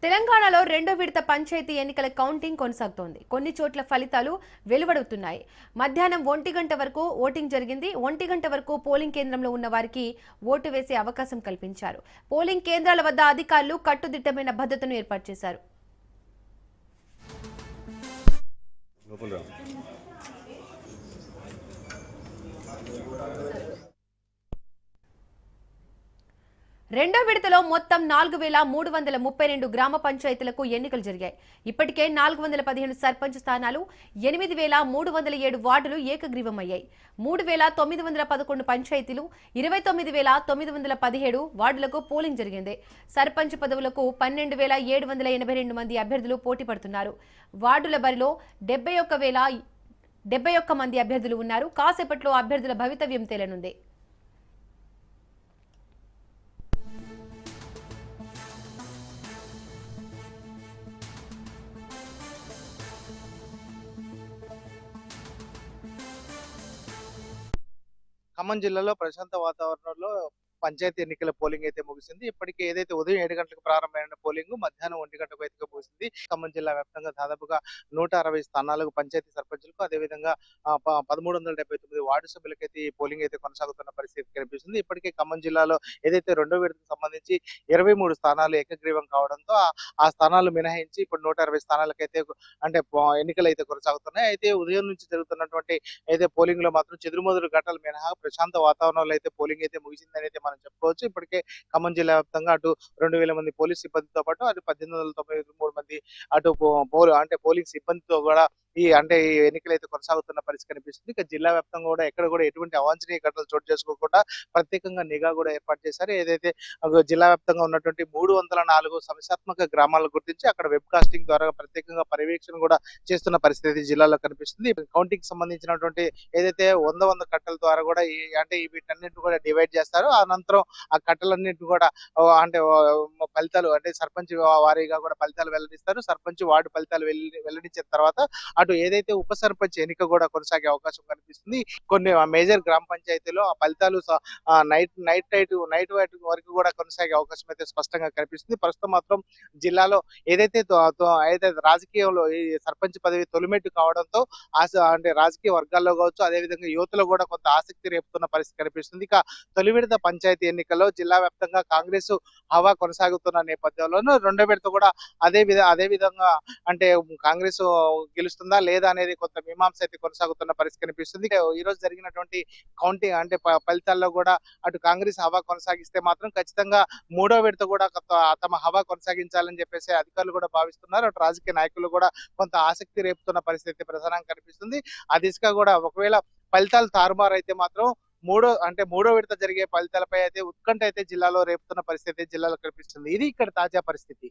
తెలంగాణలో రెండో విడత పంచాయతీ ఎన్నికల కౌంటింగ్ కొనసాగుతోంది. కొన్ని చోట్ల ఫలితాలు వెలువడుతున్నాయి. మధ్యాహ్నం 1 గంట వరకు ఓటింగ్ జరిగింది. 1 గంట వరకు పోలింగ్ కేంద్రంలో ఉన్న వారికి ఓటు వేసే అవకాశం కల్పించారు. పోలింగ్ కేంద్రాల వద్ద అధికారులు కట్టుదిట్టమైన భద్రతను ఏర్పాటు చేశారు. రెండో విడతలో మొత్తం 4332 గ్రామ పంచాయతీలకు ఎన్నికలు జరిగాయి. ఇప్పటికే 415 సర్పంచ్ స్థానాలు, 8307 వార్డులు ఏకగ్రీవమయ్యాయి. 3911 పంచాయతీలు, 29917 వార్డులకు పోలింగ్ జరిగింది. సర్పంచ్ పదవులకు 12782 మంది అభ్యర్థులు పోటీ పడుతున్నారు. వార్డుల బరిలో 71 మంది అభ్యర్థులు ఉన్నారు. కాసేపట్లో అభ్యర్థుల భవితవ్యం తేలనుంది. ఖమ్మం జిల్లాలో ప్రశాంత వాతావరణంలో పంచాయతీ ఎన్నికల పోలింగ్ అయితే ముగిసింది. ఇప్పటికే ఏదైతే ఉదయం 7 గంటలకు ప్రారంభమైన పోలింగ్ మధ్యాహ్నం 1 గంటకు అయితే ముగిసింది. ఖమ్మం జిల్లా వ్యాప్తంగా దాదాపుగా 160 స్థానాలకు పంచాయతీ సర్పంచులకు, అదేవిధంగా 1379 వార్డు సభ్యులకైతే ఈ పోలింగ్ అయితే కొనసాగుతున్న పరిస్థితి కనిపిస్తుంది. ఇప్పటికే ఖమ్మం జిల్లాలో ఏదైతే రెండో విడతకు సంబంధించి 23 స్థానాలు ఏకగ్రీవం కావడంతో ఆ స్థానాలు మినహాయించి ఇప్పుడు 160 స్థానాలకైతే అంటే ఎన్నికలు అయితే కొనసాగుతున్నాయి. అయితే ఉదయం నుంచి జరుగుతున్నటువంటి అయితే పోలింగ్ లో మాత్రం చెదురుమదురు ఘటనలు మినహా ప్రశాంత వాతావరణంలో అయితే పోలింగ్ అయితే ముగిసిందని అయితే మనం చెప్పుకోవచ్చు. ఇప్పటికే ఖమ్మం జిల్లా వ్యాప్తంగా అటు 2000 మంది పోలీస్ సిబ్బందితో పాటు అటు 1893 మంది అటు పోలింగ్ సిబ్బందితో కూడా ఈ ఎన్నికలు అయితే కొనసాగుతున్న పరిస్థితి కనిపిస్తుంది. ఇక జిల్లా వ్యాప్తంగా కూడా ఎక్కడ కూడా ఎటువంటి అవాంఛనీయ ఘటనలు చోటు చేసుకోకుండా ప్రత్యేకంగా నిఘా కూడా ఏర్పాటు చేశారు. ఏదైతే జిల్లా వ్యాప్తంగా ఉన్నటువంటి 304 సమస్యాత్మక గ్రామాలను గుర్తించి అక్కడ వెబ్ కాస్టింగ్ ద్వారా ప్రత్యేకంగా పర్యవేక్షణ కూడా చేస్తున్న పరిస్థితి జిల్లాలో కనిపిస్తుంది. కౌంటింగ్ సంబంధించినటువంటి ఏదైతే 100 కట్టల ద్వారా కూడా వీటన్నిటిని కూడా డివైడ్ చేస్తారు. అనంతరం ఆ కట్టలన్నింటిని కూడా ఫలితాలు సర్పంచ్ వారీగా కూడా ఫలితాలు వెల్లడిస్తారు. సర్పంచ్ వార్డు ఫలితాలు వెల్లడించిన తర్వాత అటు ఏదైతే ఉప సర్పంచ్ ఎన్నిక కూడా కొనసాగే అవకాశం కనిపిస్తుంది. కొన్ని మేజర్ గ్రామ పంచాయతీలో ఆ ఫలితాలు నైట్ వరకు కూడా కొనసాగే అవకాశం అయితే స్పష్టంగా కనిపిస్తుంది. ప్రస్తుతం మాత్రం జిల్లాలో ఏదైతే రాజకీయంలో ఈ సర్పంచ్ పదవి తొలిమెట్టు కావడంతో రాజకీయ వర్గాల్లో కావచ్చు, అదేవిధంగా యువతలో కూడా కొంత ఆసక్తి రేపుతున్న పరిస్థితి కనిపిస్తుంది. ఇక తొలి విడత పంచాయతీ ఎన్నికల్లో జిల్లా వ్యాప్తంగా కాంగ్రెస్ హవా కొనసాగుతున్న నేపథ్యంలోనూ రెండో విడత కూడా అదే విధంగా కాంగ్రెస్ గెలుస్తుందా లేదా అనేది కొంత మీమాంస అయితే కొనసాగుతున్న పరిస్థితి కనిపిస్తుంది. ఈ రోజు జరిగినటువంటి కౌంటింగ్ ఫలితాల్లో కూడా అటు కాంగ్రెస్ హవా కొనసాగిస్తే మాత్రం ఖచ్చితంగా మూడో విడత కూడా తమ హవా కొనసాగించాలని చెప్పేసి అధికారులు కూడా భావిస్తున్నారు. అటు రాజకీయ నాయకులు కూడా కొంత ఆసక్తి రేపుతున్న పరిస్థితి ప్రధానంగా కనిపిస్తుంది. ఆ దిశగా కూడా ఒకవేళ ఫలితాలు తారుమారు అయితే మాత్రం మూడో విడత జరిగే ఫలితాలపై అయితే ఉత్కంఠ అయితే జిల్లాలో రేపుతున్న పరిస్థితి జిల్లాలో కనిపిస్తుంది. ఇది ఇక్కడ తాజా పరిస్థితి.